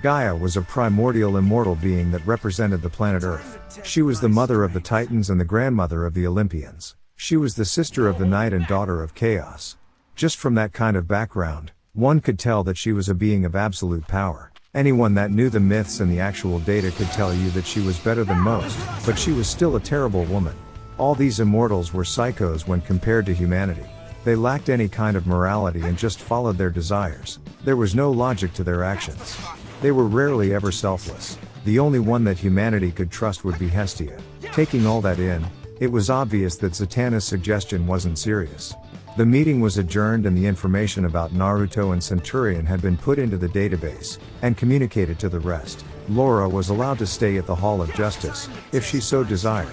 Gaia was a primordial immortal being that represented the planet Earth. She was the mother of the Titans and the grandmother of the Olympians. She was the sister of the night and daughter of chaos. Just from that kind of background, one could tell that she was a being of absolute power. Anyone that knew the myths and the actual data could tell you that she was better than most, but she was still a terrible woman. All these immortals were psychos when compared to humanity. They lacked any kind of morality and just followed their desires. There was no logic to their actions. They were rarely ever selfless. The only one that humanity could trust would be Hestia. Taking all that in, it was obvious that Zatanna's suggestion wasn't serious. The meeting was adjourned and the information about Naruto and Centurion had been put into the database, and communicated to the rest. Laura was allowed to stay at the Hall of Justice, if she so desired.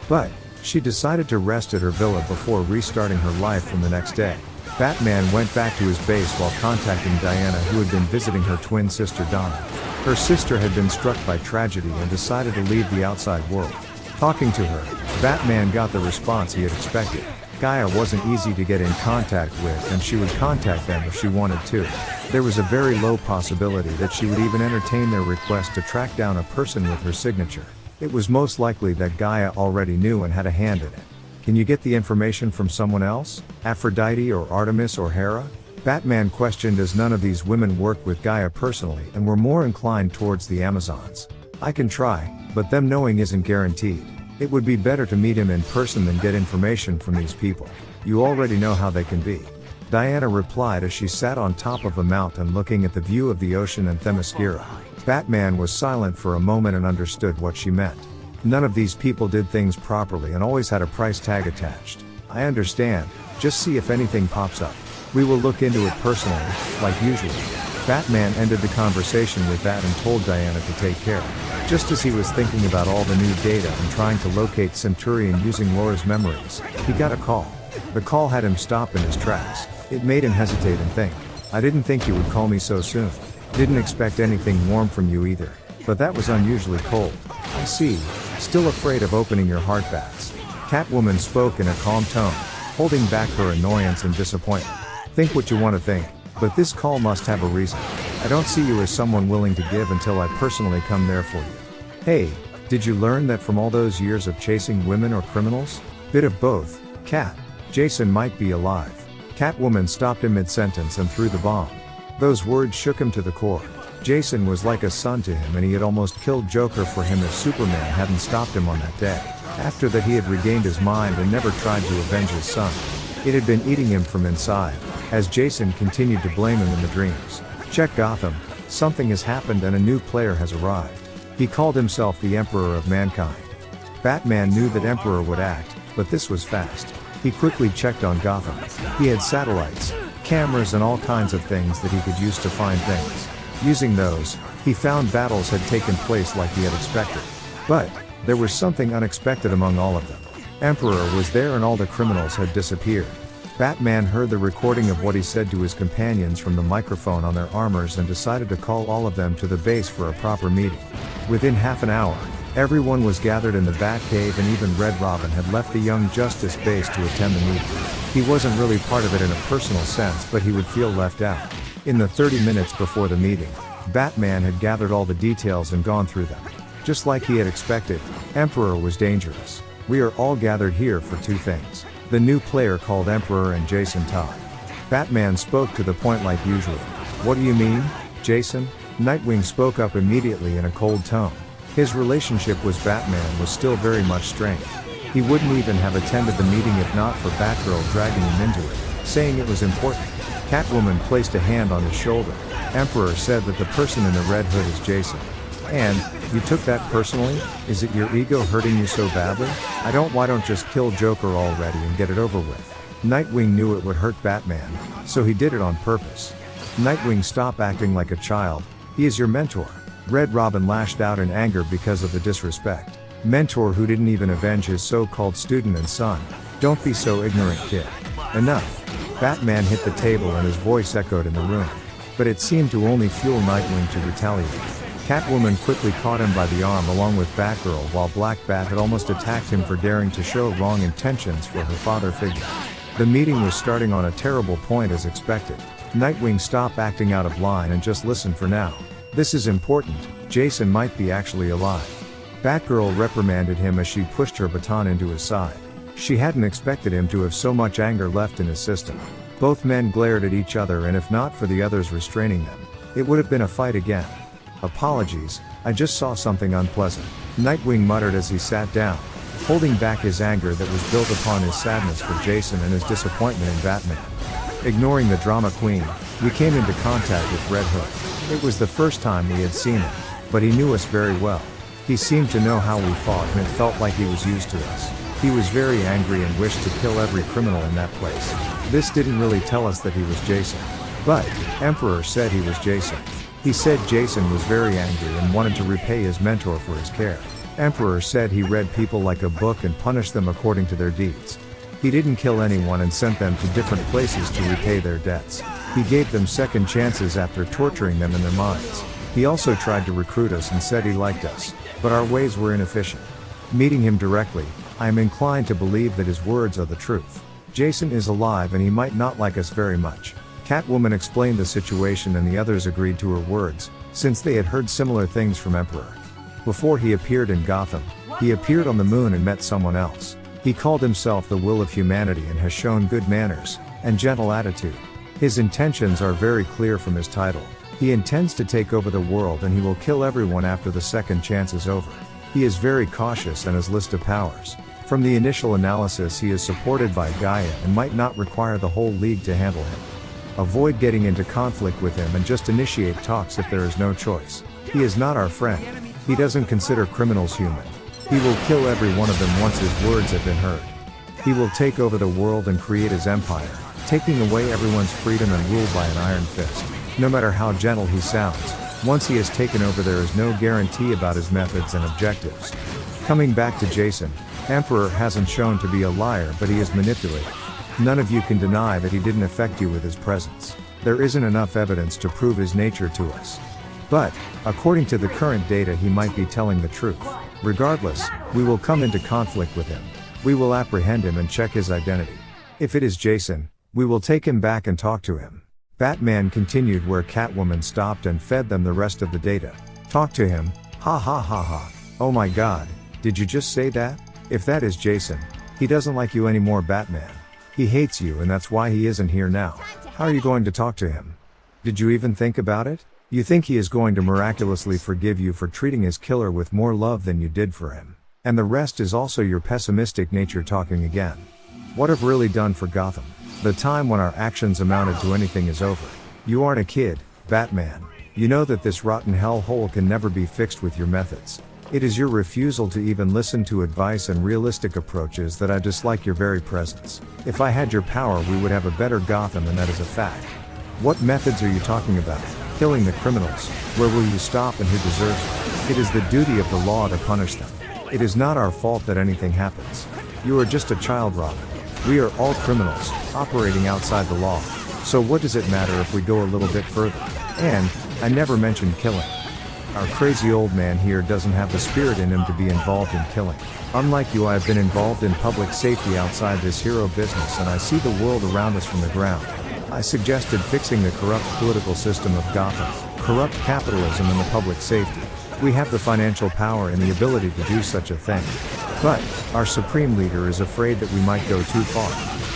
But, she decided to rest at her villa before restarting her life from the next day. Batman went back to his base while contacting Diana, who had been visiting her twin sister Donna. Her sister had been struck by tragedy and decided to leave the outside world. Talking to her, Batman got the response he had expected. Gaia wasn't easy to get in contact with and she would contact them if she wanted to. There was a very low possibility that she would even entertain their request to track down a person with her signature. It was most likely that Gaia already knew and had a hand in it. Can you get the information from someone else? Aphrodite or Artemis or Hera? Batman questioned, as none of these women worked with Gaia personally and were more inclined towards the Amazons. I can try, but them knowing isn't guaranteed. It would be better to meet him in person than get information from these people. You already know how they can be. Diana replied as she sat on top of a mountain looking at the view of the ocean and Themyscira. Batman was silent for a moment and understood what she meant. None of these people did things properly and always had a price tag attached. I understand, just see if anything pops up. We will look into it personally, like usual. Batman ended the conversation with that and told Diana to take care. Just as he was thinking about all the new data and trying to locate Centurion using Laura's memories, he got a call. The call had him stop in his tracks. It made him hesitate and think. I didn't think you would call me so soon. Didn't expect anything warm from you either. But that was unusually cold. I see. Still afraid of opening your heart baths. Catwoman spoke in a calm tone, holding back her annoyance and disappointment. Think what you want to think, but this call must have a reason. I don't see you as someone willing to give until I personally come there for you. Hey, did you learn that from all those years of chasing women or criminals? Bit of both, Cat. Jason might be alive. Catwoman stopped him mid-sentence and threw the bomb. Those words shook him to the core. Jason was like a son to him and he had almost killed Joker for him if Superman hadn't stopped him on that day. After that he had regained his mind and never tried to avenge his son. It had been eating him from inside, as Jason continued to blame him in the dreams. Check Gotham, something has happened and a new player has arrived. He called himself the Emperor of Mankind. Batman knew that Emperor would act, but this was fast. He quickly checked on Gotham. He had satellites, cameras and all kinds of things that he could use to find things. Using those, he found battles had taken place like he had expected. But, there was something unexpected among all of them. Emperor was there and all the criminals had disappeared. Batman heard the recording of what he said to his companions from the microphone on their armors and decided to call all of them to the base for a proper meeting. Within half an hour, everyone was gathered in the Batcave and even Red Robin had left the Young Justice base to attend the meeting. He wasn't really part of it in a personal sense, but he would feel left out. In the 30 minutes before the meeting, Batman had gathered all the details and gone through them. Just like he had expected, Emperor was dangerous. We are all gathered here for two things. The new player called Emperor and Jason Todd. Batman spoke to the point like usual. What do you mean, Jason? Nightwing spoke up immediately in a cold tone. His relationship with Batman was still very much strained. He wouldn't even have attended the meeting if not for Batgirl dragging him into it, saying it was important. Catwoman placed a hand on his shoulder. Emperor said that the person in the red hood is Jason. And, you took that personally? Is it your ego hurting you so badly? Why don't just kill Joker already and get it over with? Nightwing knew it would hurt Batman, so he did it on purpose. Nightwing, stop acting like a child, he is your mentor. Red Robin lashed out in anger because of the disrespect. Mentor who didn't even avenge his so-called student and son. Don't be so ignorant, kid. Enough. Batman hit the table and his voice echoed in the room. But it seemed to only fuel Nightwing to retaliate. Catwoman quickly caught him by the arm along with Batgirl while Black Bat had almost attacked him for daring to show wrong intentions for her father figure. The meeting was starting on a terrible point as expected. Nightwing, stop acting out of line and just listen for now. This is important, Jason might be actually alive. Batgirl reprimanded him as she pushed her baton into his side. She hadn't expected him to have so much anger left in his system. Both men glared at each other, and if not for the others restraining them, it would have been a fight again. Apologies, I just saw something unpleasant, Nightwing muttered as he sat down, holding back his anger that was built upon his sadness for Jason and his disappointment in Batman. Ignoring the drama queen, we came into contact with Red Hood. It was the first time we had seen him, but he knew us very well. He seemed to know how we fought, and it felt like he was used to us. He was very angry and wished to kill every criminal in that place. This didn't really tell us that he was Jason. But, Emperor said he was Jason. He said Jason was very angry and wanted to repay his mentor for his care. Emperor said he read people like a book and punished them according to their deeds. He didn't kill anyone and sent them to different places to repay their debts. He gave them second chances after torturing them in their minds. He also tried to recruit us and said he liked us, but our ways were inefficient. Meeting him directly, I am inclined to believe that his words are the truth. Jason is alive and he might not like us very much. Catwoman explained the situation and the others agreed to her words, since they had heard similar things from Emperor. Before he appeared in Gotham, he appeared on the moon and met someone else. He called himself the Will of Humanity and has shown good manners and gentle attitude. His intentions are very clear from his title. He intends to take over the world and he will kill everyone after the second chance is over. He is very cautious and his list of powers. From the initial analysis, he is supported by Gaia and might not require the whole league to handle him. Avoid getting into conflict with him and just initiate talks if there is no choice. He is not our friend. He doesn't consider criminals human. He will kill every one of them once his words have been heard. He will take over the world and create his empire, taking away everyone's freedom and rule by an iron fist. No matter how gentle he sounds, once he has taken over there is no guarantee about his methods and objectives. Coming back to Jason, Emperor hasn't shown to be a liar, but he is manipulative. None of you can deny that he didn't affect you with his presence. There isn't enough evidence to prove his nature to us. But, according to the current data, he might be telling the truth. Regardless, we will come into conflict with him. We will apprehend him and check his identity. If it is Jason, we will take him back and talk to him. Batman continued where Catwoman stopped and fed them the rest of the data. Talk to him, ha ha ha ha. Oh my god, did you just say that? If that is Jason, he doesn't like you anymore, Batman. He hates you and that's why he isn't here now. How are you going to talk to him? Did you even think about it? You think he is going to miraculously forgive you for treating his killer with more love than you did for him. And the rest is also your pessimistic nature talking again. What have really done for Gotham? The time when our actions amounted to anything is over. You aren't a kid, Batman. You know that this rotten hellhole can never be fixed with your methods. It is your refusal to even listen to advice and realistic approaches that I dislike your very presence. If I had your power, we would have a better Gotham, and that is a fact. What methods are you talking about? Killing the criminals. Where will you stop and who deserves it? It is the duty of the law to punish them. It is not our fault that anything happens. You are just a child, Robin. We are all criminals, operating outside the law. So what does it matter if we go a little bit further? And, I never mentioned killing. Our crazy old man here doesn't have the spirit in him to be involved in killing. Unlike you, I have been involved in public safety outside this hero business, and I see the world around us from the ground. I suggested fixing the corrupt political system of Gotham, corrupt capitalism, and the public safety. We have the financial power and the ability to do such a thing. But, our supreme leader is afraid that we might go too far.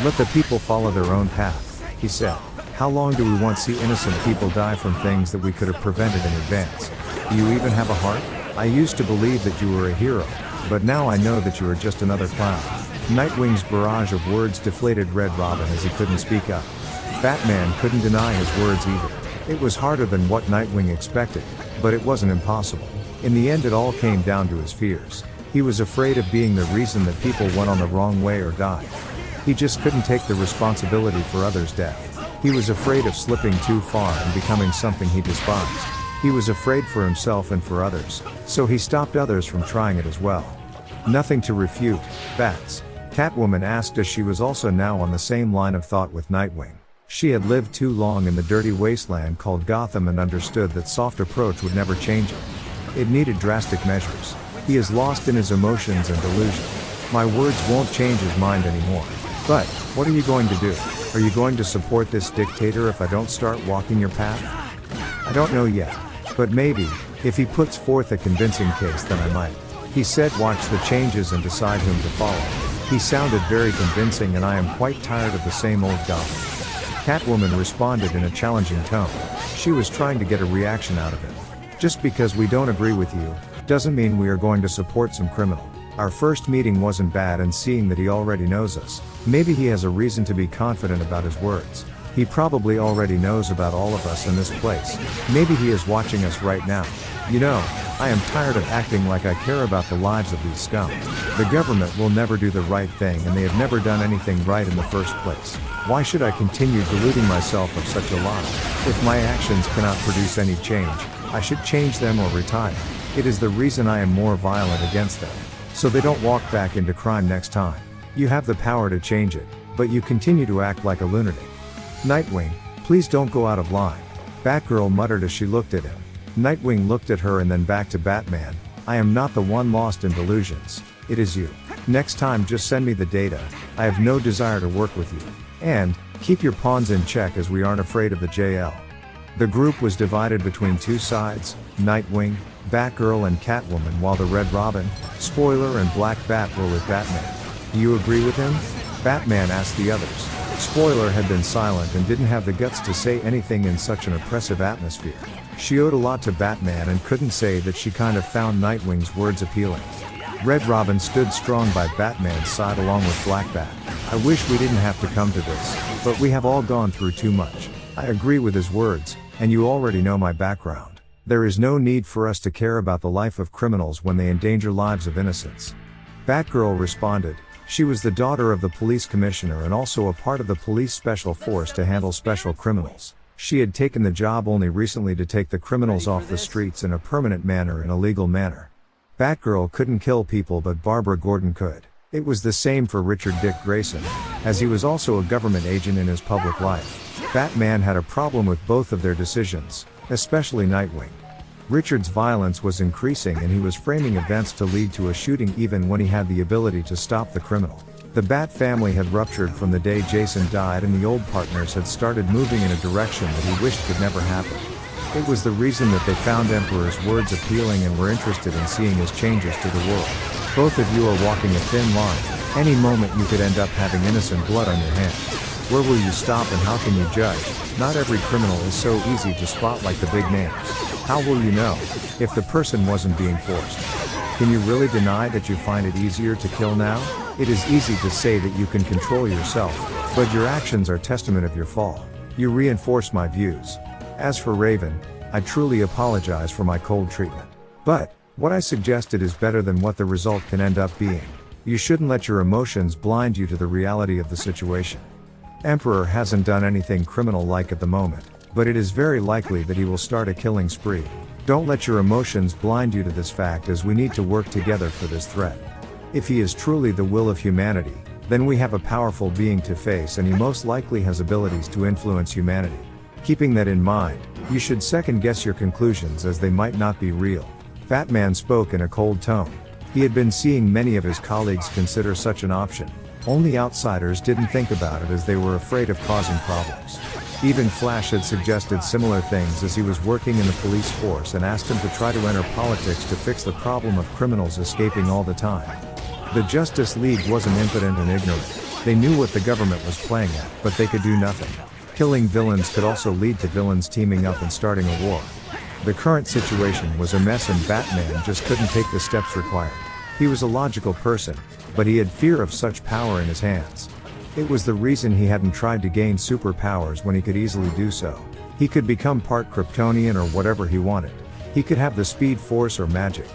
Let the people follow their own path, he said. How long do we want to see innocent people die from things that we could have prevented in advance? Do you even have a heart? I used to believe that you were a hero, but now I know that you are just another clown. Nightwing's barrage of words deflated Red Robin as he couldn't speak up. Batman couldn't deny his words either. It was harder than what Nightwing expected, but it wasn't impossible. In the end, it all came down to his fears. He was afraid of being the reason that people went on the wrong way or died. He just couldn't take the responsibility for others' death. He was afraid of slipping too far and becoming something he despised. He was afraid for himself and for others, so he stopped others from trying it as well. Nothing to refute, Bats? Catwoman asked, as she was also now on the same line of thought with Nightwing. She had lived too long in the dirty wasteland called Gotham and understood that soft approach would never change it. It needed drastic measures. He is lost in his emotions and delusion. My words won't change his mind anymore. But, what are you going to do? Are you going to support this dictator if I don't start walking your path? I don't know yet. But maybe, if he puts forth a convincing case, then I might. He said watch the changes and decide whom to follow. He sounded very convincing and I am quite tired of the same old goblin. Catwoman responded in a challenging tone. She was trying to get a reaction out of him. Just because we don't agree with you, doesn't mean we are going to support some criminal. Our first meeting wasn't bad, and seeing that he already knows us, maybe he has a reason to be confident about his words. He probably already knows about all of us in this place. Maybe he is watching us right now. You know, I am tired of acting like I care about the lives of these scum. The government will never do the right thing and they have never done anything right in the first place. Why should I continue deluding myself of such a lie? If my actions cannot produce any change, I should change them or retire. It is the reason I am more violent against them, so they don't walk back into crime next time. You have the power to change it, but you continue to act like a lunatic. Nightwing, please don't go out of line. Batgirl muttered as she looked at him. Nightwing looked at her and then back to Batman. I am not the one lost in delusions. It is you. Next time just send me the data. I have no desire to work with you. And, keep your pawns in check as we aren't afraid of the JL. The group was divided between two sides, Nightwing, Batgirl and Catwoman, while the Red Robin, Spoiler and Black Bat were with Batman. Do you agree with him? Batman asked the others. Spoiler had been silent and didn't have the guts to say anything in such an oppressive atmosphere. She owed a lot to Batman and couldn't say that she kind of found Nightwing's words appealing. Red Robin stood strong by Batman's side along with Black Bat. I wish we didn't have to come to this, but we have all gone through too much. I agree with his words, and you already know my background. There is no need for us to care about the life of criminals when they endanger lives of innocents. Batgirl responded. She was the daughter of the police commissioner and also a part of the police special force to handle special criminals. She had taken the job only recently to take the criminals off the streets in a permanent manner and a legal manner. Batgirl couldn't kill people, but Barbara Gordon could. It was the same for Richard Dick Grayson, as he was also a government agent in his public life. Batman had a problem with both of their decisions, especially Nightwing. Richard's violence was increasing and he was framing events to lead to a shooting even when he had the ability to stop the criminal. The Bat family had ruptured from the day Jason died and the old partners had started moving in a direction that he wished could never happen. It was the reason that they found Emperor's words appealing and were interested in seeing his changes to the world. Both of you are walking a thin line. Any moment you could end up having innocent blood on your hands. Where will you stop and how can you judge? Not every criminal is so easy to spot like the big names. How will you know if the person wasn't being forced? Can you really deny that you find it easier to kill now? It is easy to say that you can control yourself, but your actions are testament of your fall. You reinforce my views. As for Raven, I truly apologize for my cold treatment. But, what I suggested is better than what the result can end up being. You shouldn't let your emotions blind you to the reality of the situation. Emperor hasn't done anything criminal-like at the moment, but it is very likely that he will start a killing spree. Don't let your emotions blind you to this fact, as we need to work together for this threat. If he is truly the will of humanity, then we have a powerful being to face and he most likely has abilities to influence humanity. Keeping that in mind, you should second-guess your conclusions as they might not be real. Batman spoke in a cold tone. He had been seeing many of his colleagues consider such an option. Only outsiders didn't think about it as they were afraid of causing problems. Even Flash had suggested similar things as he was working in the police force and asked him to try to enter politics to fix the problem of criminals escaping all the time. The Justice League wasn't impotent and ignorant. They knew what the government was playing at, but they could do nothing. Killing villains could also lead to villains teaming up and starting a war. The current situation was a mess and Batman just couldn't take the steps required. He was a logical person, but he had fear of such power in his hands. It was the reason he hadn't tried to gain superpowers when he could easily do so. He could become part Kryptonian or whatever he wanted. He could have the Speed Force or magic.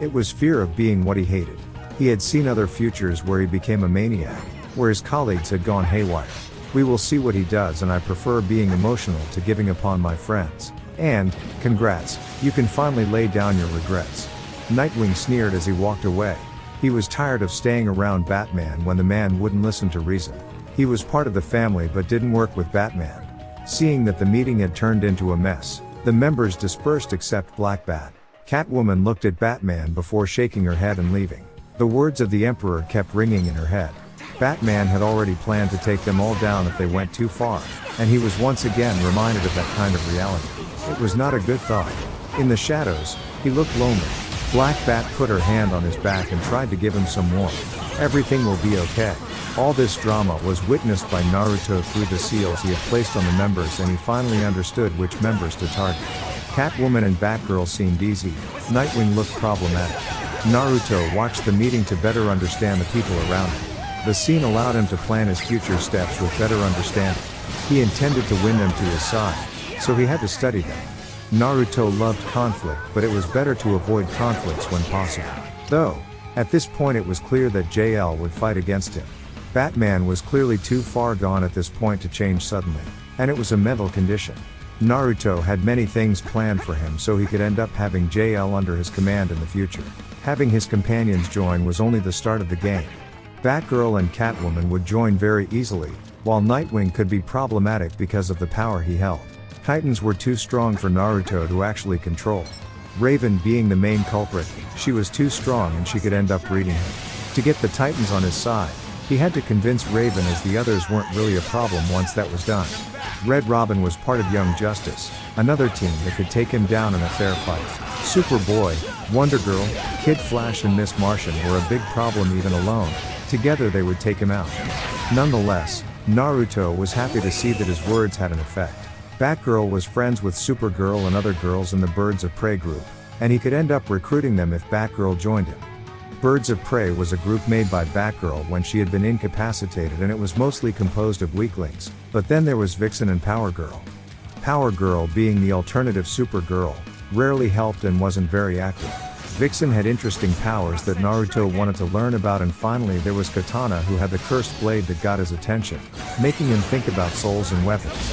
It was fear of being what he hated. He had seen other futures where he became a maniac, where his colleagues had gone haywire. We will see what he does, and I prefer being emotional to giving upon my friends. And, congrats, you can finally lay down your regrets. Nightwing sneered as he walked away. He was tired of staying around Batman when the man wouldn't listen to reason. He was part of the family but didn't work with Batman. Seeing that the meeting had turned into a mess, the members dispersed except Black Bat. Catwoman looked at Batman before shaking her head and leaving. The words of the Emperor kept ringing in her head. Batman had already planned to take them all down if they went too far, and he was once again reminded of that kind of reality. It was not a good thought. In the shadows, he looked lonely. Black Bat put her hand on his back and tried to give him some warmth. Everything will be okay. All this drama was witnessed by Naruto through the seals he had placed on the members, and he finally understood which members to target. Catwoman and Batgirl seemed easy. Nightwing looked problematic. Naruto watched the meeting to better understand the people around him. The scene allowed him to plan his future steps with better understanding. He intended to win them to his side, so he had to study them. Naruto loved conflict, but it was better to avoid conflicts when possible. Though, at this point it was clear that JL would fight against him. Batman was clearly too far gone at this point to change suddenly, and it was a mental condition. Naruto had many things planned for him so he could end up having JL under his command in the future. Having his companions join was only the start of the game. Batgirl and Catwoman would join very easily, while Nightwing could be problematic because of the power he held. Titans were too strong for Naruto to actually control. Raven being the main culprit, she was too strong and she could end up reading him. To get the Titans on his side, he had to convince Raven, as the others weren't really a problem once that was done. Red Robin was part of Young Justice, another team that could take him down in a fair fight. Superboy, Wonder Girl, Kid Flash and Miss Martian were a big problem even alone. Together they would take him out. Nonetheless, Naruto was happy to see that his words had an effect. Batgirl was friends with Supergirl and other girls in the Birds of Prey group, and he could end up recruiting them if Batgirl joined him. Birds of Prey was a group made by Batgirl when she had been incapacitated, and it was mostly composed of weaklings, but then there was Vixen and Power Girl. Power Girl, being the alternative Supergirl, rarely helped and wasn't very active. Vixen had interesting powers that Naruto wanted to learn about, and finally there was Katana, who had the cursed blade that got his attention, making him think about souls and weapons.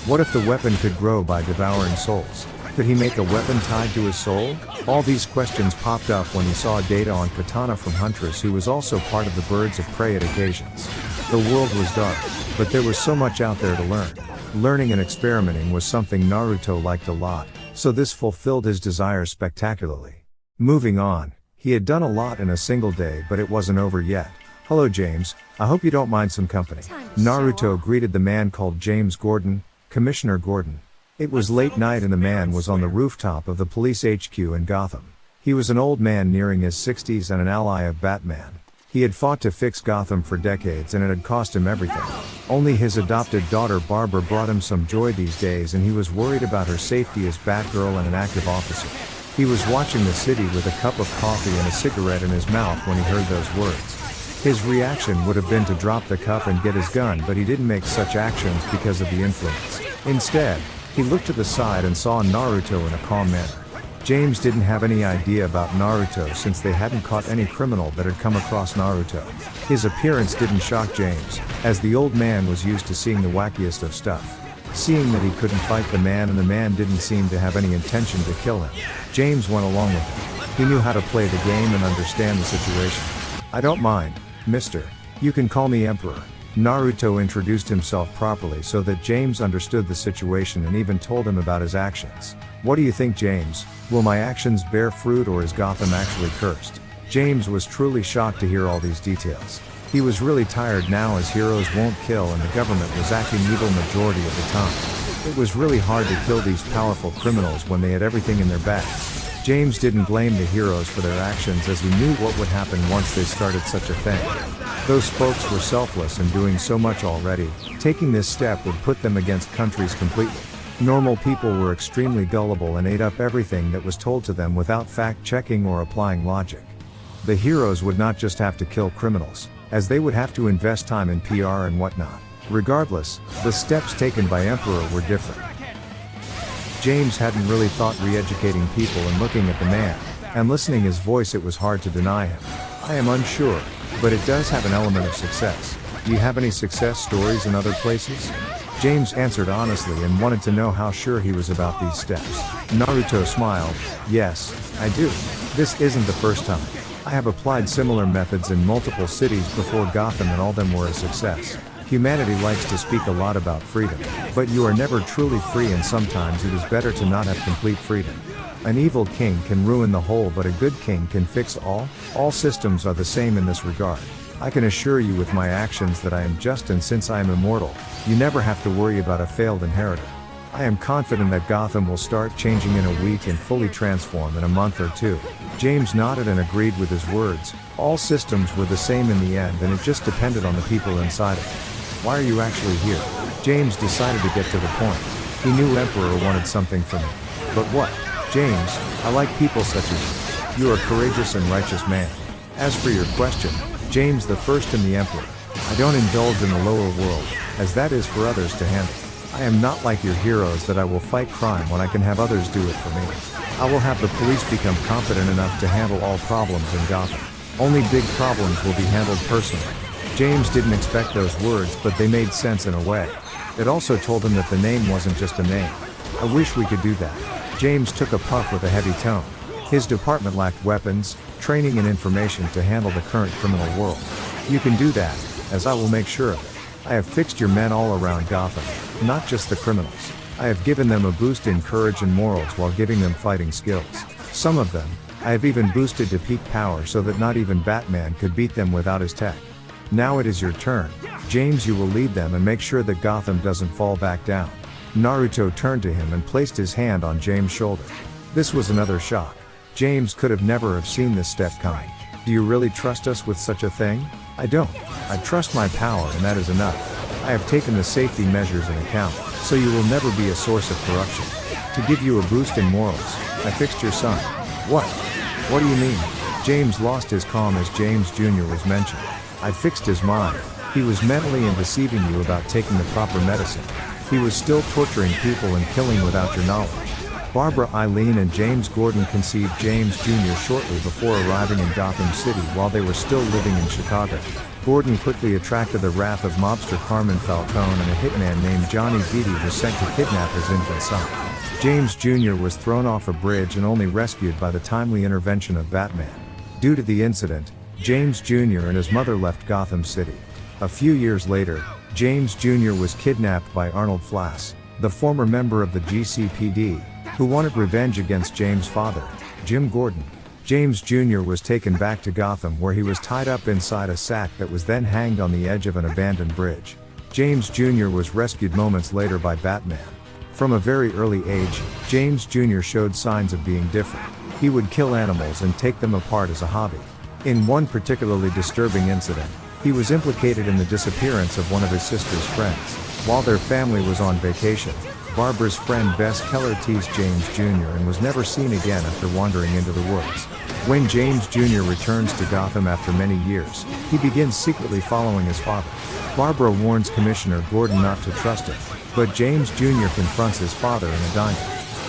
What if the weapon could grow by devouring souls? Could he make a weapon tied to his soul? All these questions popped up when he saw data on Katana from Huntress, who was also part of the Birds of Prey at occasions. The world was dark, but there was so much out there to learn. Learning and experimenting was something Naruto liked a lot, so this fulfilled his desires spectacularly. Moving on, he had done a lot in a single day, but it wasn't over yet. "Hello James, I hope you don't mind some company." Naruto greeted the man called James Gordon, Commissioner Gordon. It was late night and the man was on the rooftop of the police HQ in Gotham. He was an old man nearing his 60s and an ally of Batman. He had fought to fix Gotham for decades and it had cost him everything. Only his adopted daughter Barbara brought him some joy these days, and he was worried about her safety as Batgirl and an active officer. He was watching the city with a cup of coffee and a cigarette in his mouth when he heard those words. His reaction would have been to drop the cup and get his gun, but he didn't make such actions because of the influence. Instead, he looked to the side and saw Naruto in a calm manner. James didn't have any idea about Naruto since they hadn't caught any criminal that had come across Naruto. His appearance didn't shock James, as the old man was used to seeing the wackiest of stuff. Seeing that he couldn't fight the man and the man didn't seem to have any intention to kill him, James went along with him. He knew how to play the game and understand the situation. "I don't mind, mister. You can call me Emperor." Naruto introduced himself properly so that James understood the situation and even told him about his actions. "What do you think, James? Will my actions bear fruit, or is Gotham actually cursed?" James was truly shocked to hear all these details. He was really tired now, as heroes won't kill and the government was acting evil majority of the time. It was really hard to kill these powerful criminals when they had everything in their bags. James didn't blame the heroes for their actions, as he knew what would happen once they started such a thing. Those folks were selfless and doing so much already. Taking this step would put them against countries completely. Normal people were extremely gullible and ate up everything that was told to them without fact-checking or applying logic. The heroes would not just have to kill criminals, as they would have to invest time in PR and whatnot. Regardless, the steps taken by Emperor were different. James hadn't really thought re-educating people and looking at the man, and listening his voice, it was hard to deny him. "I am unsure, but it does have an element of success. Do you have any success stories in other places?" James answered honestly and wanted to know how sure he was about these steps. Naruto smiled. "Yes, I do. This isn't the first time. I have applied similar methods in multiple cities before Gotham, and all of them were a success. Humanity likes to speak a lot about freedom, but you are never truly free, and sometimes it is better to not have complete freedom. An evil king can ruin the whole, but a good king can fix all. All systems are the same in this regard. I can assure you with my actions that I am just, and since I am immortal, you never have to worry about a failed inheritor." I am confident that Gotham will start changing in a week and fully transform in a month or two. James nodded and agreed with his words. All systems were the same in the end, and it just depended on the people inside of it. Why are you actually here? James decided to get to the point. He knew Emperor wanted something from him. But what? James, I like people such as you. You are a courageous and righteous man. As for your question, James the First and the Emperor, I don't indulge in the lower world, as that is for others to handle. I am not like your heroes that I will fight crime when I can have others do it for me. I will have the police become competent enough to handle all problems in Gotham. Only big problems will be handled personally. James didn't expect those words, but they made sense in a way. It also told him that the name wasn't just a name. I wish we could do that. James took a puff with a heavy tone. His department lacked weapons, training and information to handle the current criminal world. You can do that, as I will make sure of it. I have fixed your men all around Gotham, not just the criminals. I have given them a boost in courage and morals while giving them fighting skills. Some of them, I have even boosted to peak power so that not even Batman could beat them without his tech. Now it is your turn. James, you will lead them and make sure that Gotham doesn't fall back down. Naruto turned to him and placed his hand on James' shoulder. This was another shock. James could have never have seen this step coming. Do you really trust us with such a thing? I don't. I trust my power, and that is enough. I have taken the safety measures in account, so you will never be a source of corruption. To give you a boost in morals, I fixed your son. What? What do you mean? James lost his calm as James Jr. was mentioned. I fixed his mind. He was mentally and deceiving you about taking the proper medicine. He was still torturing people and killing without your knowledge. Barbara Eileen and James Gordon conceived James Jr. shortly before arriving in Gotham City while they were still living in Chicago. Gordon quickly attracted the wrath of mobster Carmen Falcone, and a hitman named Johnny Beatty was sent to kidnap his infant son. James Jr. was thrown off a bridge and only rescued by the timely intervention of Batman. Due to the incident, James Jr. and his mother left Gotham City. A few years later, James Jr. was kidnapped by Arnold Flass, the former member of the GCPD, who wanted revenge against James' father, Jim Gordon. James Jr. was taken back to Gotham, where he was tied up inside a sack that was then hanged on the edge of an abandoned bridge. James Jr. was rescued moments later by Batman. From a very early age, James Jr. showed signs of being different. He would kill animals and take them apart as a hobby. In one particularly disturbing incident, he was implicated in the disappearance of one of his sister's friends. While their family was on vacation, Barbara's friend Bess Keller teased James Jr. and was never seen again after wandering into the woods. When James Jr. returns to Gotham after many years, he begins secretly following his father. Barbara warns Commissioner Gordon not to trust him, but James Jr. confronts his father in a diner.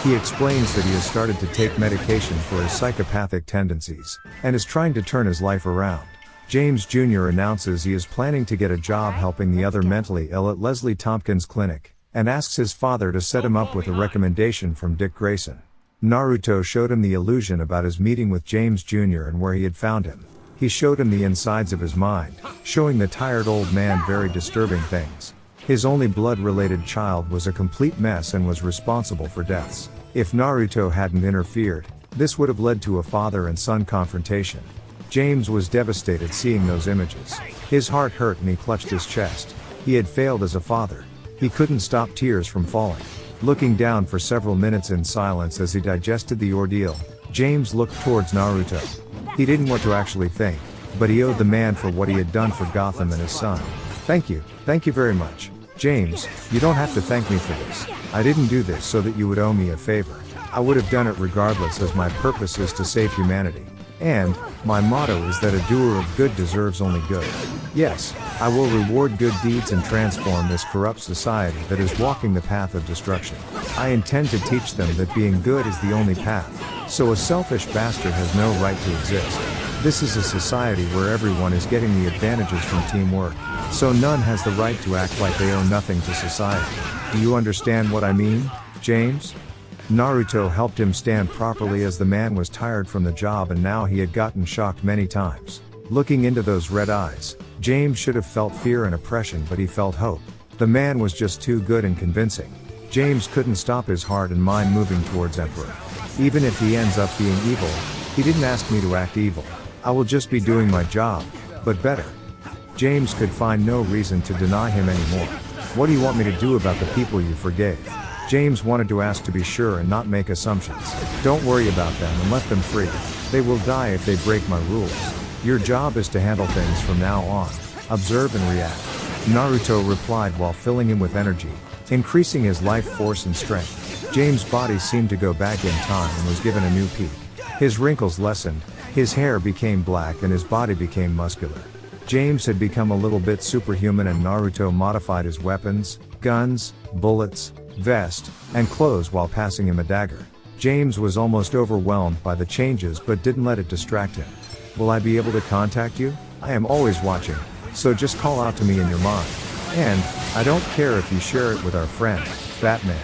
He explains that he has started to take medication for his psychopathic tendencies, and is trying to turn his life around. James Jr. announces he is planning to get a job helping the other mentally ill at Leslie Tompkins' clinic, and asks his father to set him up with a recommendation from Dick Grayson. Naruto showed him the illusion about his meeting with James Jr. and where he had found him. He showed him the insides of his mind, showing the tired old man very disturbing things. His only blood-related child was a complete mess and was responsible for deaths. If Naruto hadn't interfered, this would have led to a father and son confrontation. James was devastated seeing those images. His heart hurt and he clutched his chest. He had failed as a father. He couldn't stop tears from falling. Looking down for several minutes in silence as he digested the ordeal, James looked towards Naruto. He didn't want to actually think, but he owed the man for what he had done for Gotham and his son. Thank you very much. James, you don't have to thank me for this. I didn't do this so that you would owe me a favor. I would have done it regardless, as my purpose is to save humanity. And, my motto is that a doer of good deserves only good. Yes, I will reward good deeds and transform this corrupt society that is walking the path of destruction. I intend to teach them that being good is the only path, so a selfish bastard has no right to exist. This is a society where everyone is getting the advantages from teamwork, so none has the right to act like they owe nothing to society. Do you understand what I mean, James? Naruto helped him stand properly as the man was tired from the job and now he had gotten shocked many times. Looking into those red eyes, James should have felt fear and oppression, but he felt hope. The man was just too good and convincing. James couldn't stop his heart and mind moving towards Emperor. Even if he ends up being evil, he didn't ask me to act evil. I will just be doing my job, but better. James could find no reason to deny him anymore. What do you want me to do about the people you forgave? James wanted to ask to be sure and not make assumptions. Don't worry about them and let them free. They will die if they break my rules. Your job is to handle things from now on. Observe and react. Naruto replied while filling him with energy, increasing his life force and strength. James' body seemed to go back in time and was given a new peak. His wrinkles lessened, his hair became black and his body became muscular. James had become a little bit superhuman and Naruto modified his weapons, guns, bullets, vest, and clothes while passing him a dagger. James was almost overwhelmed by the changes but didn't let it distract him. Will I be able to contact you? I am always watching, so just call out to me in your mind. And, I don't care if you share it with our friend, Batman.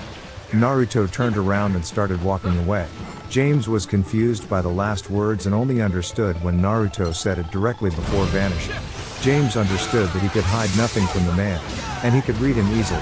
Naruto turned around and started walking away. James was confused by the last words and only understood when Naruto said it directly before vanishing. James understood that he could hide nothing from the man, and he could read him easily.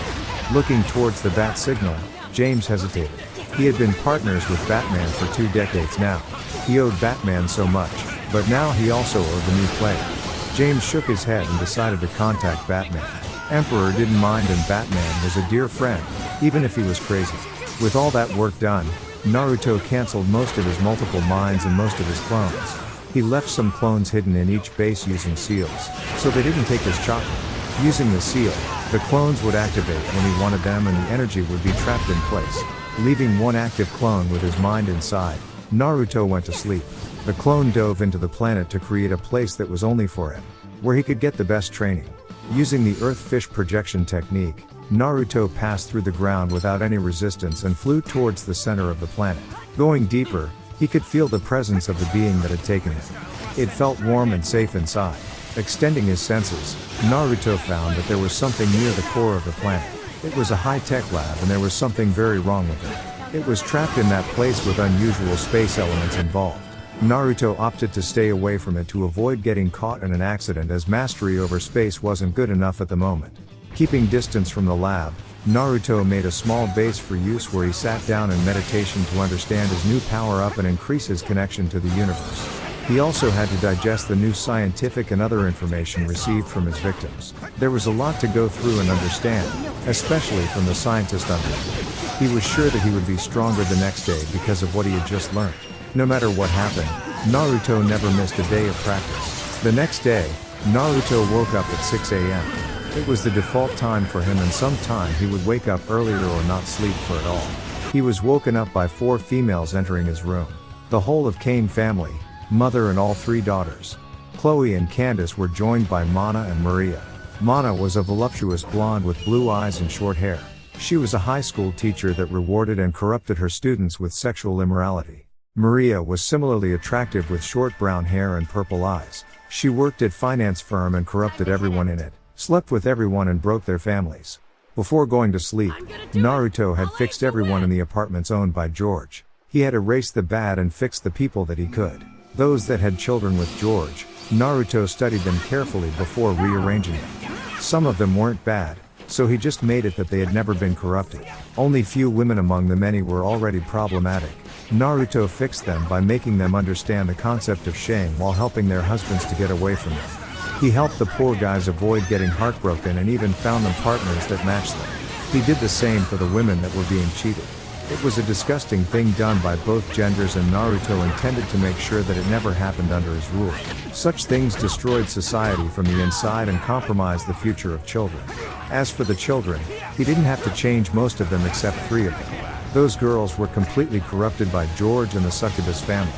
Looking towards the bat signal, James hesitated. He had been partners with Batman for 2 decades now. He owed Batman so much, but now he also owed the new player. James shook his head and decided to contact Batman. Emperor didn't mind and Batman was a dear friend, even if he was crazy. With all that work done, Naruto cancelled most of his multiple minds and most of his clones. He left some clones hidden in each base using seals, so they didn't take his chakra. Using the seal, the clones would activate when he wanted them and the energy would be trapped in place. Leaving one active clone with his mind inside, Naruto went to sleep. The clone dove into the planet to create a place that was only for him, where he could get the best training. Using the Earth Fish projection technique, Naruto passed through the ground without any resistance and flew towards the center of the planet. Going deeper, he could feel the presence of the being that had taken him. It felt warm and safe inside. Extending his senses, Naruto found that there was something near the core of the planet. It was a high-tech lab and there was something very wrong with it. It was trapped in that place with unusual space elements involved. Naruto opted to stay away from it to avoid getting caught in an accident as mastery over space wasn't good enough at the moment. Keeping distance from the lab, Naruto made a small base for use where he sat down in meditation to understand his new power-up and increase his connection to the universe. He also had to digest the new scientific and other information received from his victims. There was a lot to go through and understand, especially from the scientist under him. He was sure that he would be stronger the next day because of what he had just learned. No matter what happened, Naruto never missed a day of practice. The next day, Naruto woke up at 6 a.m. It was the default time for him and sometime he would wake up earlier or not sleep for it all. He was woken up by 4 females entering his room. The whole of Kane family, mother and all 3 daughters. Chloe and Candace were joined by Mana and Maria. Mana was a voluptuous blonde with blue eyes and short hair. She was a high school teacher that rewarded and corrupted her students with sexual immorality. Maria was similarly attractive with short brown hair and purple eyes. She worked at finance firm and corrupted everyone in it, slept with everyone and broke their families. Before going to sleep, Naruto had fixed everyone in the apartments owned by George. He had erased the bad and fixed the people that he could. Those that had children with George, Naruto studied them carefully before rearranging them. Some of them weren't bad, so he just made it that they had never been corrupted. Only few women among the many were already problematic. Naruto fixed them by making them understand the concept of shame while helping their husbands to get away from them. He helped the poor guys avoid getting heartbroken and even found them partners that matched them. He did the same for the women that were being cheated. It was a disgusting thing done by both genders and Naruto intended to make sure that it never happened under his rule. Such things destroyed society from the inside and compromised the future of children. As for the children, he didn't have to change most of them except 3 of them. Those girls were completely corrupted by George and the succubus family.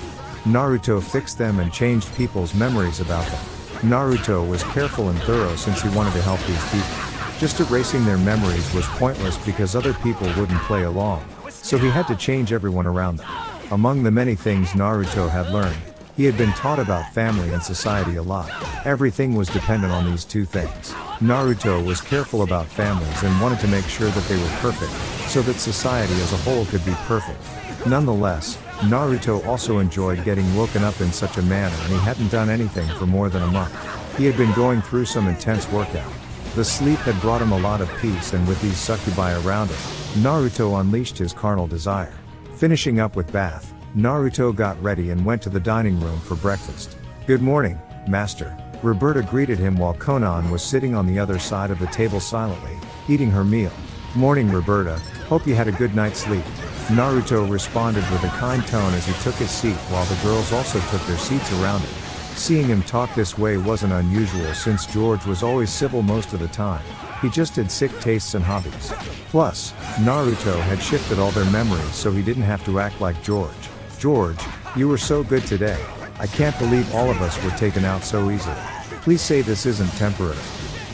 Naruto fixed them and changed people's memories about them. Naruto was careful and thorough since he wanted to help these people. Just erasing their memories was pointless because other people wouldn't play along, so he had to change everyone around them. Among the many things Naruto had learned, he had been taught about family and society a lot. Everything was dependent on these 2 things. Naruto was careful about families and wanted to make sure that they were perfect, so that society as a whole could be perfect. Nonetheless, Naruto also enjoyed getting woken up in such a manner and he hadn't done anything for more than a month. He had been going through some intense workout. The sleep had brought him a lot of peace and with these succubi around him, Naruto unleashed his carnal desire. Finishing up with bath, Naruto got ready and went to the dining room for breakfast. "Good morning, master." Roberta greeted him while Konan was sitting on the other side of the table silently, eating her meal. Morning Roberta, hope you had a good night's sleep. Naruto responded with a kind tone as he took his seat while the girls also took their seats around him. Seeing him talk this way wasn't unusual since George was always civil most of the time. He just had sick tastes and hobbies. Plus, Naruto had shifted all their memories so he didn't have to act like George. George, you were so good today. I can't believe all of us were taken out so easily. Please say this isn't temporary.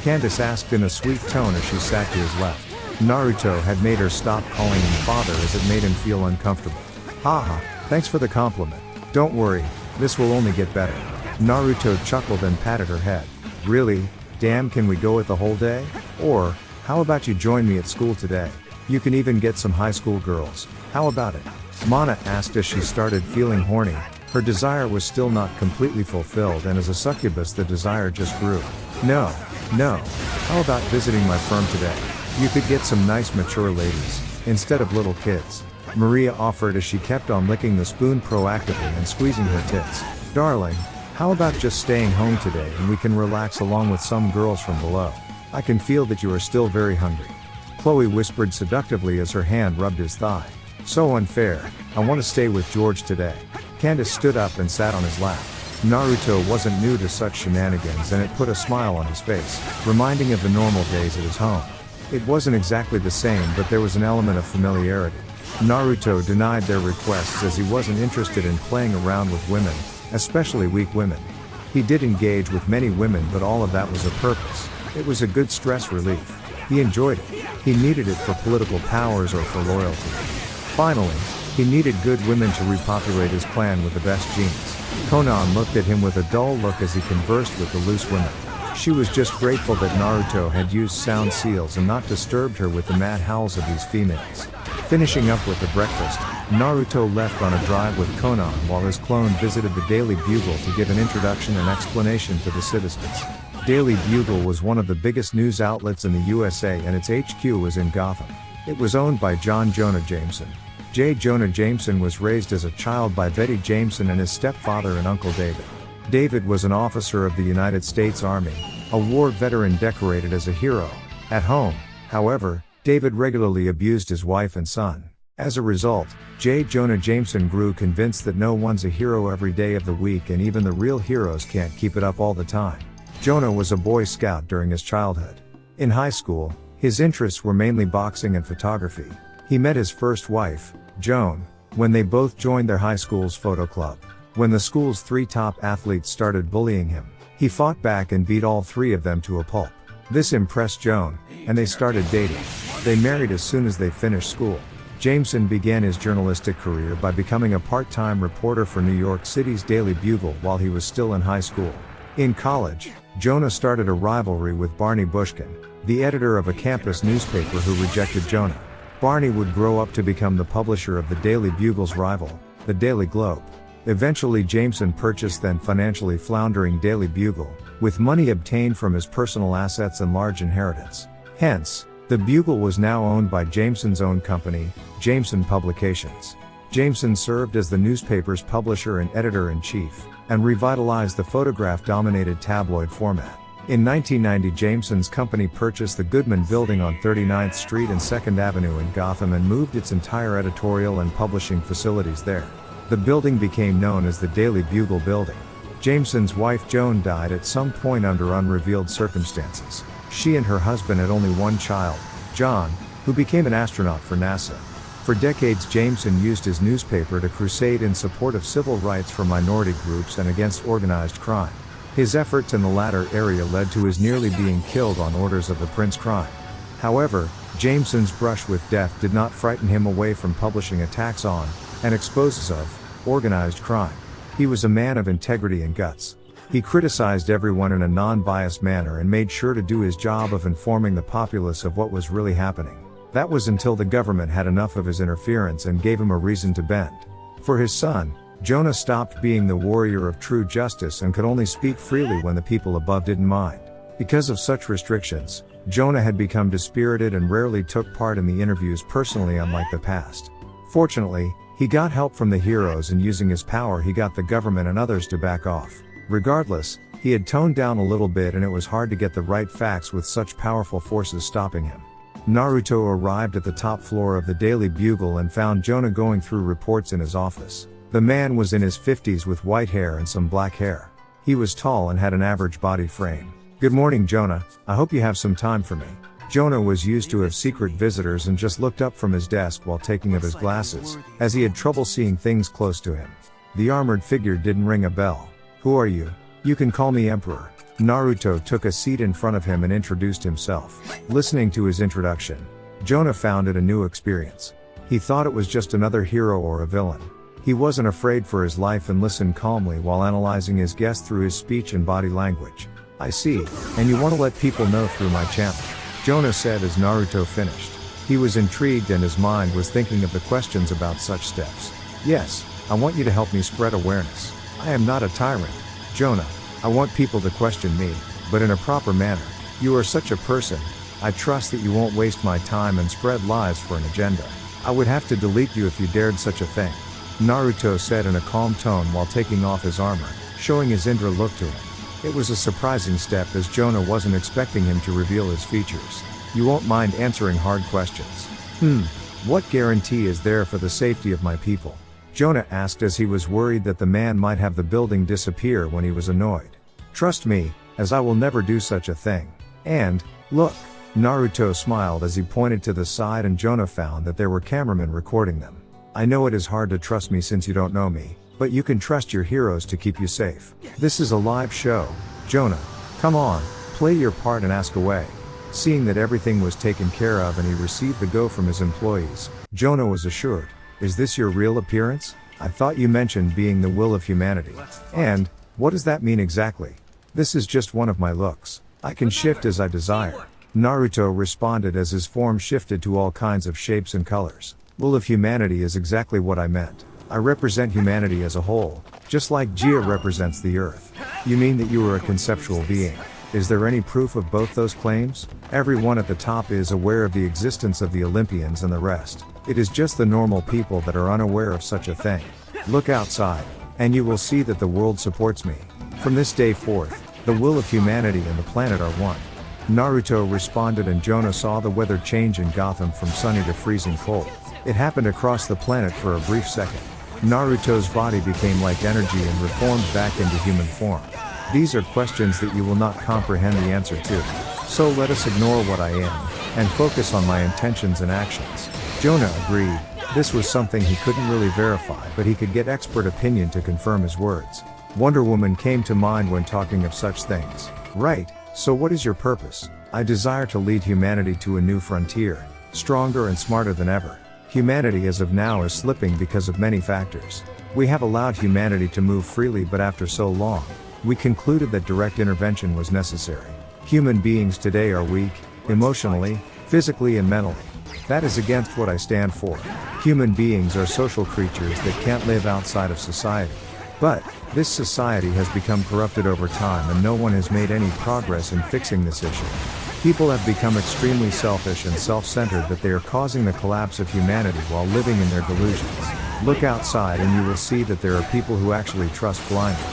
Candace asked in a sweet tone as she sat to his left. Naruto had made her stop calling him father as it made him feel uncomfortable. Haha, thanks for the compliment. Don't worry, this will only get better. Naruto chuckled and patted her head. Really? Damn, can we go it the whole day? Or, how about you join me at school today? You can even get some high school girls. How about it? Mana asked as she started feeling horny. Her desire was still not completely fulfilled, and as a succubus the desire just grew. No. How about visiting my firm today? You could get some nice mature ladies, instead of little kids. Maria offered as she kept on licking the spoon proactively and squeezing her tits. Darling, how about just staying home today and we can relax along with some girls from below? I can feel that you are still very hungry. Chloe whispered seductively as her hand rubbed his thigh. So unfair, I want to stay with George today. Candace stood up and sat on his lap. Naruto wasn't new to such shenanigans and it put a smile on his face, reminding of the normal days at his home. It wasn't exactly the same, but there was an element of familiarity. Naruto denied their requests as he wasn't interested in playing around with women, especially weak women. He did engage with many women, but all of that was a purpose. It was a good stress relief. He enjoyed it. He needed it for political powers or for loyalty. Finally, he needed good women to repopulate his clan with the best genes. Konan looked at him with a dull look as he conversed with the loose women. She was just grateful that Naruto had used sound seals and not disturbed her with the mad howls of these females. Finishing up with the breakfast, Naruto left on a drive with Konan while his clone visited the Daily Bugle to give an introduction and explanation to the citizens. Daily Bugle was one of the biggest news outlets in the USA and its HQ was in Gotham. It was owned by John Jonah Jameson. J. Jonah Jameson was raised as a child by Betty Jameson and his stepfather and Uncle David. David was an officer of the United States Army, a war veteran decorated as a hero. At home, however, David regularly abused his wife and son. As a result, J. Jonah Jameson grew convinced that no one's a hero every day of the week and even the real heroes can't keep it up all the time. Jonah was a Boy Scout during his childhood. In high school, his interests were mainly boxing and photography. He met his first wife, Joan, when they both joined their high school's photo club. When the school's 3 top athletes started bullying him, he fought back and beat all 3 of them to a pulp. This impressed Joan, and they started dating. They married as soon as they finished school. Jameson began his journalistic career by becoming a part-time reporter for New York City's Daily Bugle while he was still in high school. In college, Jonah started a rivalry with Barney Bushkin, the editor of a campus newspaper who rejected Jonah. Barney would grow up to become the publisher of the Daily Bugle's rival, the Daily Globe. Eventually Jameson purchased then financially floundering Daily Bugle, with money obtained from his personal assets and large inheritance. Hence, the Bugle was now owned by Jameson's own company, Jameson Publications. Jameson served as the newspaper's publisher and editor-in-chief, and revitalized the photograph-dominated tabloid format. In 1990 Jameson's company purchased the Goodman Building on 39th Street and 2nd Avenue in Gotham and moved its entire editorial and publishing facilities there. The building became known as the Daily Bugle Building. Jameson's wife Joan died at some point under unrevealed circumstances. She and her husband had only one child, John, who became an astronaut for NASA. For decades Jameson used his newspaper to crusade in support of civil rights for minority groups and against organized crime. His efforts in the latter area led to his nearly being killed on orders of the Prince Crime. However, Jameson's brush with death did not frighten him away from publishing attacks on, and exposes of, organized crime. He was a man of integrity and guts. He criticized everyone in a non-biased manner and made sure to do his job of informing the populace of what was really happening. That was until the government had enough of his interference and gave him a reason to bend. For his son, Jonah stopped being the warrior of true justice and could only speak freely when the people above didn't mind. Because of such restrictions, Jonah had become dispirited and rarely took part in the interviews personally, unlike the past. Fortunately, he got help from the heroes, and using his power he got the government and others to back off. Regardless, he had toned down a little bit and it was hard to get the right facts with such powerful forces stopping him. Naruto arrived at the top floor of the Daily Bugle and found Jonah going through reports in his office. The man was in his 50s with white hair and some black hair. He was tall and had an average body frame. "Good morning, Jonah. I hope you have some time for me." Jonah was used to have secret visitors and just looked up from his desk while taking off his glasses, as he had trouble seeing things close to him. The armored figure didn't ring a bell. "Who are you?" "You can call me Emperor." Naruto took a seat in front of him and introduced himself. Listening to his introduction, Jonah found it a new experience. He thought it was just another hero or a villain. He wasn't afraid for his life and listened calmly while analyzing his guest through his speech and body language. "I see, and you want to let people know through my channel," Jonah said as Naruto finished. He was intrigued and his mind was thinking of the questions about such steps. "Yes, I want you to help me spread awareness. I am not a tyrant, Jonah. I want people to question me, but in a proper manner. You are such a person. I trust that you won't waste my time and spread lies for an agenda. I would have to delete you if you dared such a thing," Naruto said in a calm tone while taking off his armor, showing his Indra look to him. It was a surprising step as Jonah wasn't expecting him to reveal his features. "You won't mind answering hard questions?" What guarantee is there for the safety of my people?" Jonah asked as he was worried that the man might have the building disappear when he was annoyed. "Trust me, as I will never do such a thing. And, look," Naruto smiled as he pointed to the side and Jonah found that there were cameramen recording them. "I know it is hard to trust me since you don't know me, but you can trust your heroes to keep you safe. This is a live show, Jonah. Come on, play your part and ask away." Seeing that everything was taken care of and he received the go from his employees, Jonah was assured. "Is this your real appearance? I thought you mentioned being the will of humanity. And, what does that mean exactly?" "This is just one of my looks. I can shift as I desire," Naruto responded as his form shifted to all kinds of shapes and colors. "Will of humanity is exactly what I meant. I represent humanity as a whole, just like Jia represents the earth." "You mean that you are a conceptual being? Is there any proof of both those claims?" "Everyone at the top is aware of the existence of the Olympians and the rest. It is just the normal people that are unaware of such a thing. Look outside, and you will see that the world supports me. From this day forth, the will of humanity and the planet are one," Naruto responded and Jonah saw the weather change in Gotham from sunny to freezing cold. It happened across the planet for a brief second. Naruto's body became like energy and reformed back into human form. "These are questions that you will not comprehend the answer to. So let us ignore what I am, and focus on my intentions and actions." Jonah agreed. This was something he couldn't really verify, but he could get expert opinion to confirm his words. Wonder Woman came to mind when talking of such things. "Right, so what is your purpose?" "I desire to lead humanity to a new frontier, stronger and smarter than ever. Humanity as of now is slipping because of many factors. We have allowed humanity to move freely, but after so long, we concluded that direct intervention was necessary. Human beings today are weak, emotionally, physically and mentally. That is against what I stand for. Human beings are social creatures that can't live outside of society. But, this society has become corrupted over time and no one has made any progress in fixing this issue. People have become extremely selfish and self-centered that they are causing the collapse of humanity while living in their delusions. Look outside and you will see that there are people who actually trust blindly.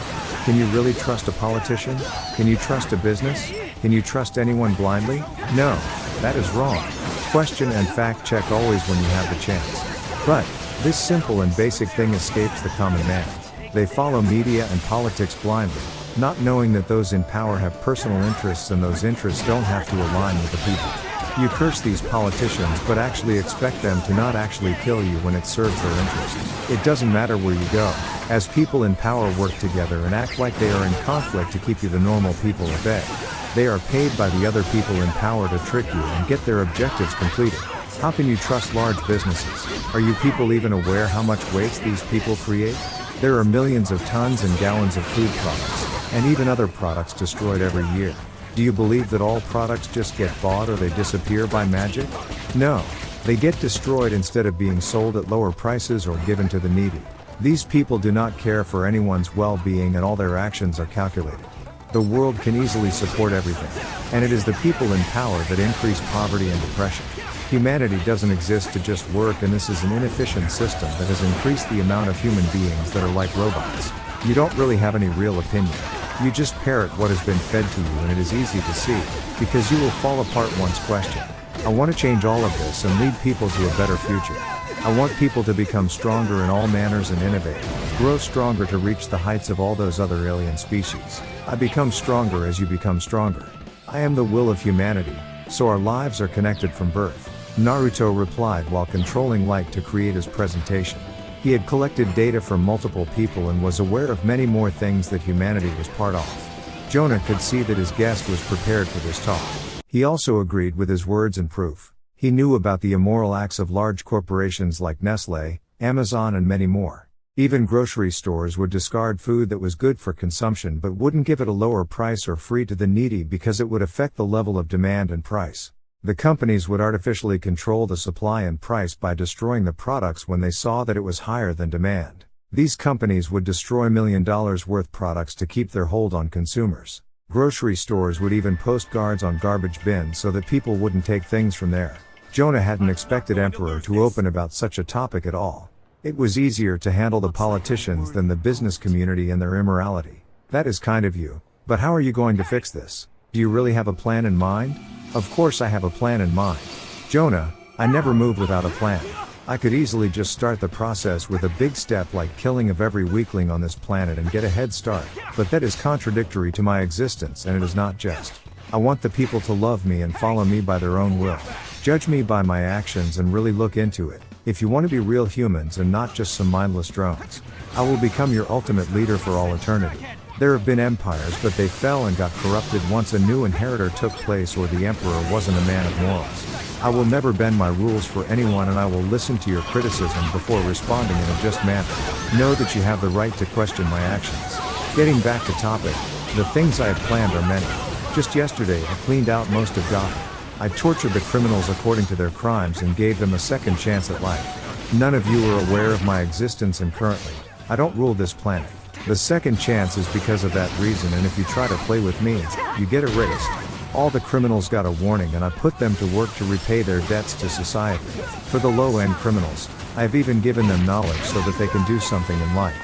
Can you really trust a politician? Can you trust a business? Can you trust anyone blindly? No, that is wrong. Question and fact check always when you have the chance. But, this simple and basic thing escapes the common man. They follow media and politics blindly, not knowing that those in power have personal interests and those interests don't have to align with the people. You curse these politicians but actually expect them to not actually kill you when it serves their interest. It doesn't matter where you go, as people in power work together and act like they are in conflict to keep you the normal people at bay. They are paid by the other people in power to trick you and get their objectives completed. How can you trust large businesses? Are you people even aware how much waste these people create? There are millions of tons and gallons of food products, and even other products destroyed every year. Do you believe that all products just get bought or they disappear by magic? No. They get destroyed instead of being sold at lower prices or given to the needy. These people do not care for anyone's well-being and all their actions are calculated. The world can easily support everything, and it is the people in power that increase poverty and depression. Humanity doesn't exist to just work, and this is an inefficient system that has increased the amount of human beings that are like robots. You don't really have any real opinion. You just parrot what has been fed to you, and it is easy to see, because you will fall apart once questioned. I want to change all of this and lead people to a better future. I want people to become stronger in all manners and innovate, grow stronger to reach the heights of all those other alien species. I become stronger as you become stronger. I am the will of humanity, so our lives are connected from birth. Naruto replied while controlling light to create his presentation. He had collected data from multiple people and was aware of many more things that humanity was part of. Jonah could see that his guest was prepared for this talk. He also agreed with his words and proof. He knew about the immoral acts of large corporations like Nestle, Amazon and many more. Even grocery stores would discard food that was good for consumption but wouldn't give it a lower price or free to the needy because it would affect the level of demand and price. The companies would artificially control the supply and price by destroying the products when they saw that it was higher than demand. These companies would destroy $1 million worth products to keep their hold on consumers. Grocery stores would even post guards on garbage bins so that people wouldn't take things from there. Jonah hadn't expected Emperor to open about such a topic at all. It was easier to handle the politicians than the business community and their immorality. That is kind of you. But how are you going to fix this? Do you really have a plan in mind? Of course I have a plan in mind. Jonah, I never move without a plan. I could easily just start the process with a big step like killing of every weakling on this planet and get a head start, but that is contradictory to my existence and it is not just. I want the people to love me and follow me by their own will. Judge me by my actions and really look into it, if you want to be real humans and not just some mindless drones. I will become your ultimate leader for all eternity. There have been empires but they fell and got corrupted once a new inheritor took place or the emperor wasn't a man of morals. I will never bend my rules for anyone and I will listen to your criticism before responding in a just manner. Know that you have the right to question my actions. Getting back to topic, the things I had planned are many. Just yesterday I cleaned out most of Gotham. I tortured the criminals according to their crimes and gave them a second chance at life. None of you are aware of my existence and currently, I don't rule this planet. The second chance is because of that reason and if you try to play with me, you get erased. All the criminals got a warning and I put them to work to repay their debts to society. For the low-end criminals, I have even given them knowledge so that they can do something in life.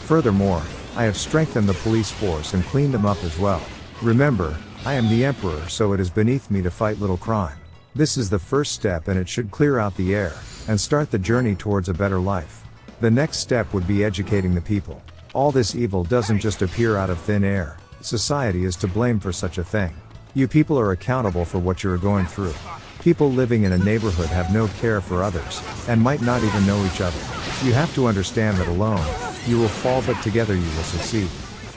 Furthermore, I have strengthened the police force and cleaned them up as well. Remember, I am the emperor so it is beneath me to fight little crime. This is the first step and it should clear out the air, and start the journey towards a better life. The next step would be educating the people. All this evil doesn't just appear out of thin air. Society is to blame for such a thing. You people are accountable for what you are going through. People living in a neighborhood have no care for others, and might not even know each other. You have to understand that alone, you will fall but together you will succeed.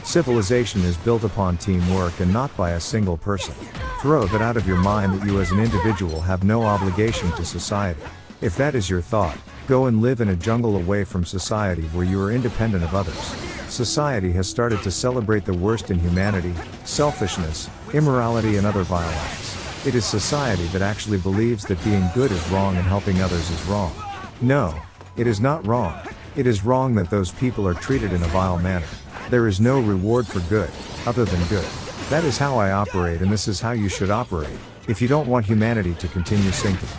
Civilization is built upon teamwork and not by a single person. Throw that out of your mind that you as an individual have no obligation to society. If that is your thought, go and live in a jungle away from society where you are independent of others. Society has started to celebrate the worst in humanity, selfishness, immorality and other vile acts. It is society that actually believes that being good is wrong and helping others is wrong. No, it is not wrong. It is wrong that those people are treated in a vile manner. There is no reward for good, other than good. That is how I operate and this is how you should operate, if you don't want humanity to continue sinking.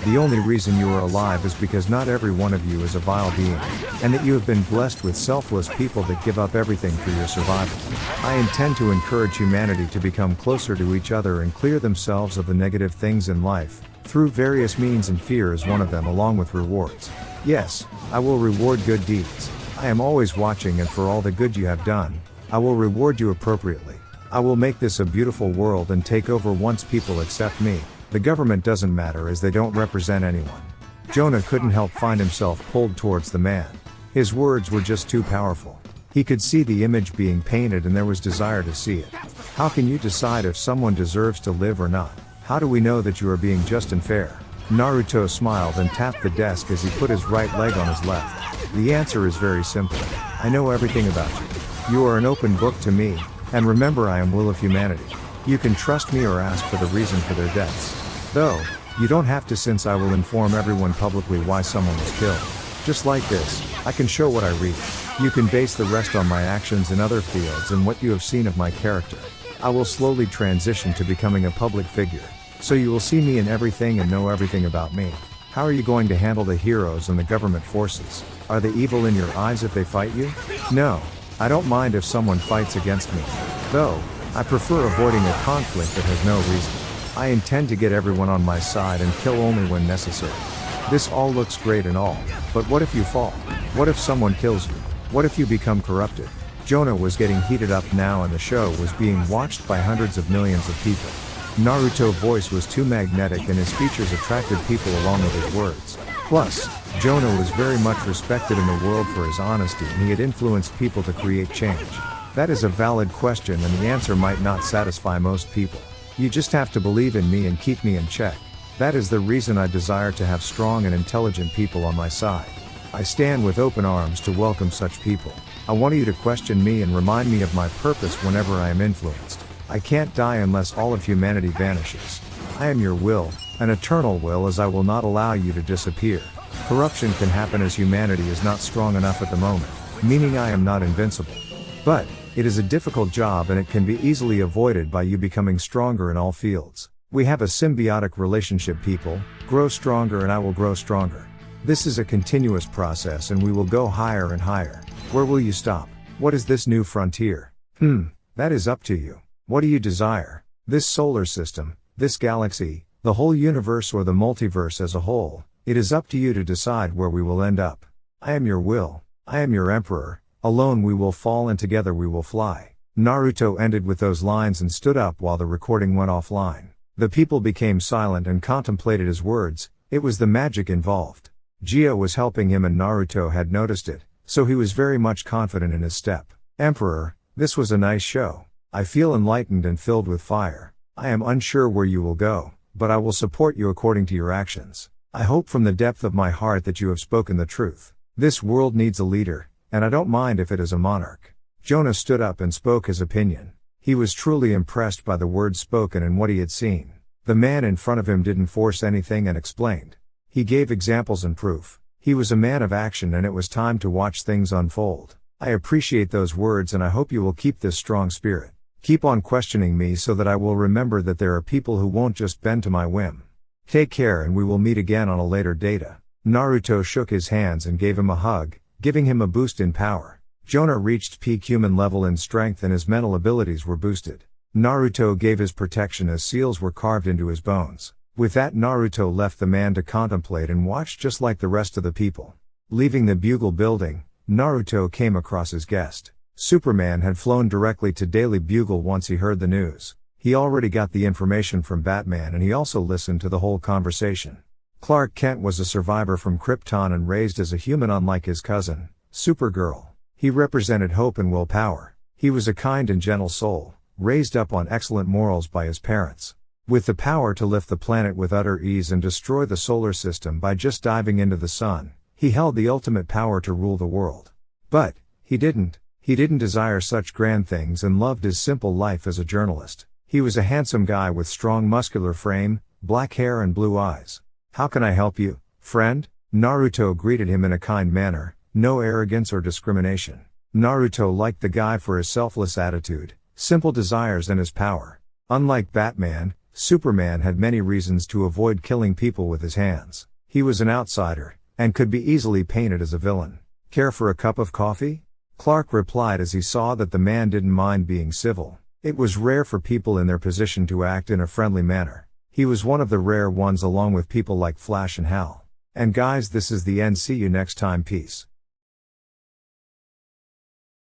The only reason you are alive is because not every one of you is a vile being, and that you have been blessed with selfless people that give up everything for your survival. I intend to encourage humanity to become closer to each other and clear themselves of the negative things in life, through various means and fear is one of them along with rewards. Yes, I will reward good deeds. I am always watching and for all the good you have done, I will reward you appropriately. I will make this a beautiful world and take over once people accept me. The government doesn't matter as they don't represent anyone. Jonah couldn't help find himself pulled towards the man. His words were just too powerful. He could see the image being painted and there was desire to see it. How can you decide if someone deserves to live or not? How do we know that you are being just and fair? Naruto smiled and tapped the desk as he put his right leg on his left. The answer is very simple. I know everything about you. You are an open book to me, and remember I am will of humanity. You can trust me or ask for the reason for their deaths. Though, you don't have to since I will inform everyone publicly why someone was killed. Just like this, I can show what I read. You can base the rest on my actions in other fields and what you have seen of my character. I will slowly transition to becoming a public figure, so you will see me in everything and know everything about me. How are you going to handle the heroes and the government forces? Are they evil in your eyes if they fight you? No, I don't mind if someone fights against me. Though, I prefer avoiding a conflict that has no reason. I intend to get everyone on my side and kill only when necessary. This all looks great and all, but what if you fall? What if someone kills you? What if you become corrupted? Jonah was getting heated up now and the show was being watched by hundreds of millions of people. Naruto's voice was too magnetic and his features attracted people along with his words. Plus, Jonah was very much respected in the world for his honesty and he had influenced people to create change. That is a valid question and the answer might not satisfy most people. You just have to believe in me and keep me in check. That is the reason I desire to have strong and intelligent people on my side. I stand with open arms to welcome such people. I want you to question me and remind me of my purpose whenever I am influenced. I can't die unless all of humanity vanishes. I am your will, an eternal will, as I will not allow you to disappear. Corruption can happen as humanity is not strong enough at the moment, meaning I am not invincible. But, it is a difficult job and it can be easily avoided by you becoming stronger in all fields. We have a symbiotic relationship, people. Grow stronger and I will grow stronger. This is a continuous process and we will go higher and higher. Where will you stop? What is this new frontier? That is up to you. What do you desire? This solar system, this galaxy, the whole universe or the multiverse as a whole? It is up to you to decide where we will end up. I am your will. I am your emperor. Alone we will fall and together we will fly. Naruto ended with those lines and stood up while the recording went offline. The people became silent and contemplated his words. It was the magic involved. Gio was helping him and Naruto had noticed it, so he was very much confident in his step. Emperor, this was a nice show. I feel enlightened and filled with fire. I am unsure where you will go, but I will support you according to your actions. I hope from the depth of my heart that you have spoken the truth. This world needs a leader, and I don't mind if it is a monarch. Jonah stood up and spoke his opinion. He was truly impressed by the words spoken and what he had seen. The man in front of him didn't force anything and explained. He gave examples and proof. He was a man of action and it was time to watch things unfold. I appreciate those words and I hope you will keep this strong spirit. Keep on questioning me so that I will remember that there are people who won't just bend to my whim. Take care and we will meet again on a later data. Naruto shook his hands and gave him a hug, giving him a boost in power. Jonah reached peak human level in strength and his mental abilities were boosted. Naruto gave his protection as seals were carved into his bones. With that, Naruto left the man to contemplate and watch just like the rest of the people. Leaving the Bugle building, Naruto came across his guest. Superman had flown directly to Daily Bugle once he heard the news. He already got the information from Batman and he also listened to the whole conversation. Clark Kent was a survivor from Krypton and raised as a human unlike his cousin, Supergirl. He represented hope and willpower. He was a kind and gentle soul, raised up on excellent morals by his parents. With the power to lift the planet with utter ease and destroy the solar system by just diving into the sun, he held the ultimate power to rule the world. But, he didn't desire such grand things and loved his simple life as a journalist. He was a handsome guy with strong muscular frame, black hair and blue eyes. How can I help you, friend? Naruto greeted him in a kind manner, no arrogance or discrimination. Naruto liked the guy for his selfless attitude, simple desires and his power. Unlike Batman, Superman had many reasons to avoid killing people with his hands. He was an outsider, and could be easily painted as a villain. Care for a cup of coffee? Clark replied as he saw that the man didn't mind being civil. It was rare for people in their position to act in a friendly manner. He was one of the rare ones along with people like Flash and Hal. And guys, this is the end. See you next time. Peace.